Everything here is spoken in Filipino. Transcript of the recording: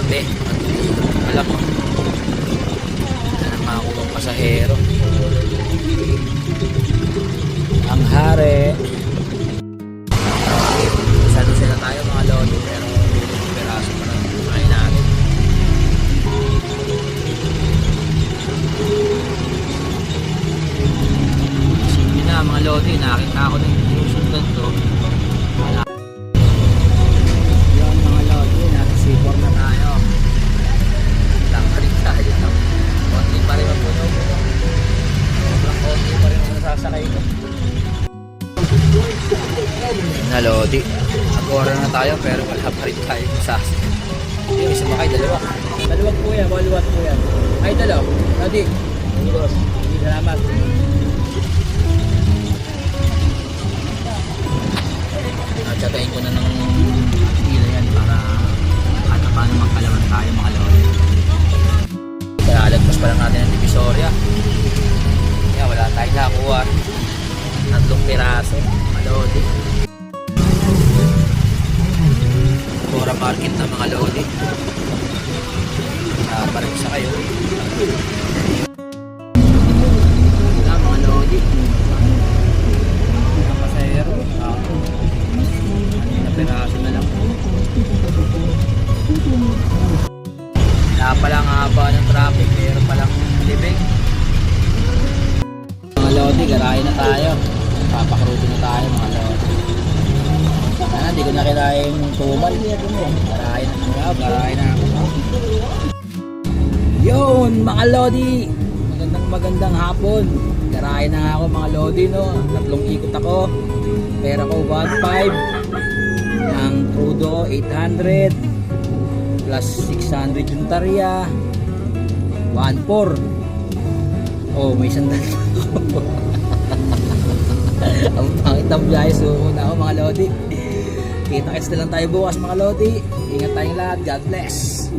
Grabe, alam mo, na namakuha ang pasahero. Ang hari. Isa na tayo mga lodi, pero peraso pa lang kain natin. Sige na mga lodi, nakita ako ng susundan to. Yung mga lodi, nasa C4 na tayo. Tangkalit tayo. Konti pa rin ang puno. Sobrang konti pa rin ang nasasakay ko. Na lodi, agora na tayo pero wala pa rin tayo sasakay. Yung isa makay, dalawa. Dalawag po yan, maluwat po yan. Ay, dalaw. Lodi. Salamat. Tsatayin ko na ng pila yan para at paano magkalaman tayo mga lodi. Kaya alagpas pa lang natin ang Divisoria. Kaya wala tayong nakuha. 3 piraso mga lodi. Pura market na mga lodi. Parang isa kayo. Wala mga lodi. Mga pasahero. Peraso na lang. Wala palang haba ng traffic, meron palang libing. Mga lodi, garahe na tayo. Papakrudo na tayo mga lodi. Hindi ko na kinain tumal. Garahe na ako. Yun mga lodi, magandang hapon. Garahe na ako mga lodi, no. 3 ikot ako. Pera ko 1.5. Ang crudo 800 plus 600 yung tarya 1.4. Oh, may sandal. Ang pangit ng biyahe. So una ako mga lodi. Kita-kits na lang tayo bukas mga lodi. Ingat tayong lahat. God bless.